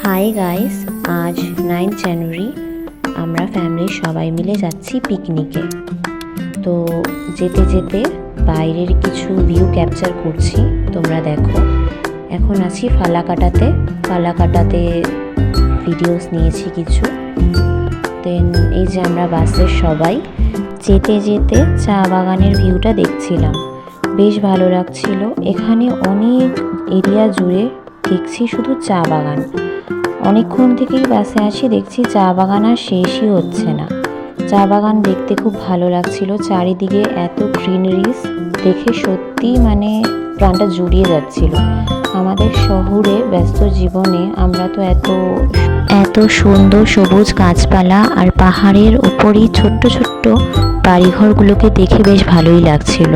Hi guys, আজ 9 জানুয়ারি আমরা ফ্যামিলির সবাই মিলে যাচ্ছি পিকনিকে। তো যেতে যেতে বাইরের কিছু ভিউ ক্যাপচার করছি, তোমরা দেখো। এখন আছি ফালাকাটাতে ভিডিওস নিয়েছি কিছু। দেন এই যে আমরা বাসের সবাই যেতে যেতে চা বাগানের ভিউটা দেখছিলাম, বেশ ভালো লাগছিল। এখানে অনেক এরিয়া জুড়ে দেখছি শুধু চা বাগান। অনেকক্ষণ থেকেই বাসে আসি, দেখছি চা বাগান আর শেষই হচ্ছে না। চা বাগান দেখতে খুব ভালো লাগছিল, চারিদিকে এত গ্রিনারিস দেখে সত্যি প্রাণটা জুড়িয়ে যাচ্ছিল। আমাদের শহরে ব্যস্ত জীবনে আমরা তো এত সুন্দর সবুজ গাছপালা আর পাহাড়ের উপরই ছোট্ট ছোট্ট বাড়িঘরগুলোকে দেখে বেশ ভালোই লাগছিল।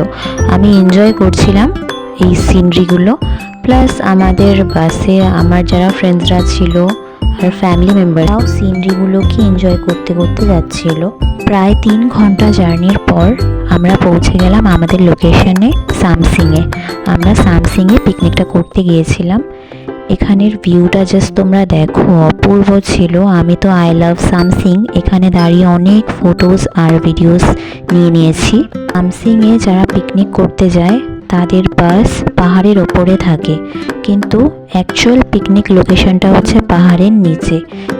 আমি এনজয় করছিলাম এই সিনারিগুলো। প্লাস আমাদের বাসে আমার যারা ফ্রেন্ডসরা ছিল আর ফ্যামিলি মেম্বাররাও সিনারিগুলোকে এনজয় করতে করতে যাচ্ছিল। প্রায় 3 ঘন্টা জার্নির পর আমরা পৌঁছে গেলাম আমাদের লোকেশনে সামসিংয়ে। আমরা সামসিংয়ে পিকনিকটা করতে গিয়েছিলাম। এখানের ভিউটা জাস্ট তোমরা দেখো, অপূর্ব ছিল। আমি তো আই লাভ সামসিং এখানে দাঁড়িয়ে অনেক ফটোজ আর ভিডিওস নিয়েছি। সামসিংয়ে যারা পিকনিক করতে যায় তাদের বাস পাহাড়ের ওপরে থাকে, কিন্তু অ্যাকচুয়াল পিকনিক লোকেশনটা হচ্ছে পাহাড়ের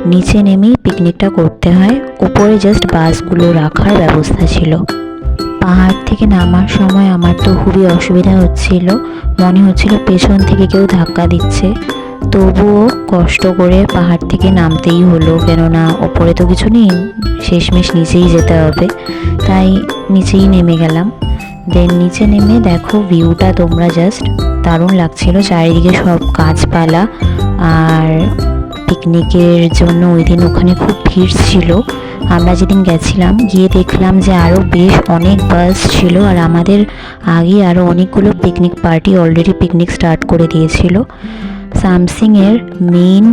নিচে নেমেই পিকনিকটা করতে হয়। উপরে জাস্ট বাসগুলো রাখার ব্যবস্থা ছিল। পাহাড় থেকে নামার সময় আমার তো খুবই অসুবিধা হচ্ছিল, মনে হচ্ছিল পেছন থেকে কেউ ধাক্কা দিচ্ছে। তবুও কষ্ট করে পাহাড় থেকে নামতেই হলো, কেননা ওপরে তো কিছু নেই, শেষমেশ নিচেই যেতে হবে। তাই নিচেই নেমে গেলাম। দেন নিচে নেমে দেখো ভিউটা তোমরা জাস্ট দারুণ লাগছিল। চারিদিকে সব গাছপালা, আর পিকনিকের জন্য ওই দিন ওখানে খুব ভিড় ছিল। আমরা যেদিন গেছিলাম গিয়ে দেখলাম যে আরও বেশ অনেক বাস ছিল, আর আমাদের আগে আরও অনেকগুলো picnic party already picnic start করে দিয়েছিল। সামসিংয়ের মেইন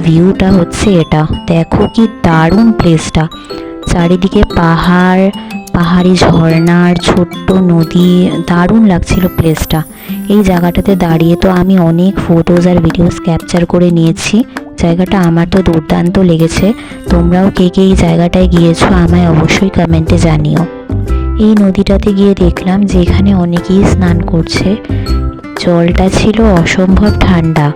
ভিউটা হচ্ছে এটা, দেখো কি দারুণ প্লেসটা। চারিদিকে পাহাড়ি ঝর্ণার ছোট্ট নদী, দারুণ লাগছিল প্লেসটা। এই জায়গাটাতে দাঁড়িয়ে তো আমি অনেক ফটোজ আর ভিডিওস ক্যাপচার করে নিয়েছি। জায়গাটা আমার তো দুর্দান্ত লেগেছে। তোমরাও কে কে এই জায়গাটায় গিয়েছো আমায় অবশ্যই কমেন্টে জানিও। এই নদীটাতে গিয়ে দেখলাম যে এখানে অনেকেই স্নান করছে। জলটা ছিল অসম্ভব ঠান্ডা,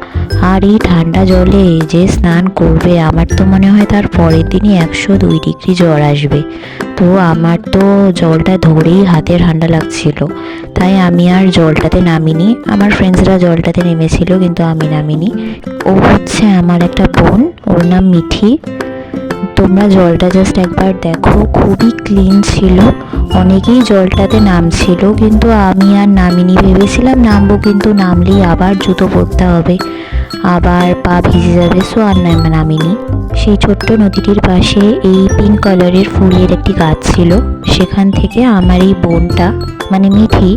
আর এই ঠান্ডা জলে যে স্নান করবে আমার তো মনে হয় তার পরের দিনই 102 ডিগ্রি জ্বর আসবে। তো আমার তো জলটা ধরেই হাতে ঠান্ডা লাগছিল, তাই আমি আর জলটাতে নামিনি। আমার ফ্রেন্ডসরা জলটাতে নেমেছিল, কিন্তু আমি নামিনি। ও হচ্ছে আমার একটা বোন, ওর নাম মিঠি। তোমরা জলটা জাস্ট একবার দেখো, খুবই ক্লিন ছিল। অনেকেই জলটাতে নামছিল, কিন্তু আমি আর নামিনি। ভেবেছিলাম নামবো, কিন্তু নামলেই আবার জুতো পরতে হবে, আবার পা ভিজে যাবে, সো আর নামিনি। সেই ছোট্ট নদীটির পাশে এই পিঙ্ক কালারের ফুলের একটি গাছ ছিল। সেখান থেকে আমার এই বোনটা মিঠি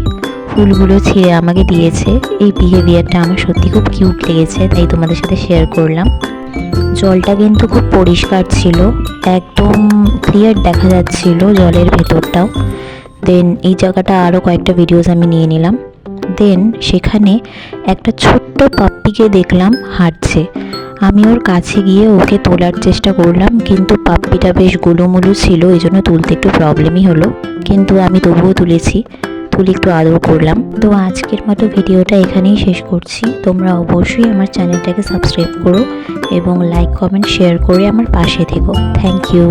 ফুলগুলো ছিঁড়ে আমাকে দিয়েছে। এই বিহেভিয়ারটা আমার সত্যি খুব কিউট লেগেছে, তাই তোমাদের সাথে শেয়ার করলাম। জলটা কিন্তু খুব পরিষ্কার ছিল, একদম ক্লিয়ার দেখা যাচ্ছিল জলের ভেতরটাও। দেন এই জায়গাটা আরও কয়েকটা ভিডিওস আমি নিয়ে নিলাম। দেন সেখানে একটা ছোট্ট পাপ্পিকে দেখলাম হাঁটছে। আমি ওর কাছে গিয়ে ওকে তোলার চেষ্টা করলাম, কিন্তু পাপ্পিটা বেশ গোলুমুলু ছিল, এই জন্য তুলতে একটু প্রবলেমই হলো। কিন্তু আমি তবুও তুলে একটু আদর করলাম। তো আজকের মতো ভিডিওটা এখানেই শেষ করছি। তোমরা অবশ্যই আমার চ্যানেলটাকে সাবস্ক্রাইব করো এবং লাইক কমেন্ট শেয়ার করে আমার পাশে থেকো। Thank you.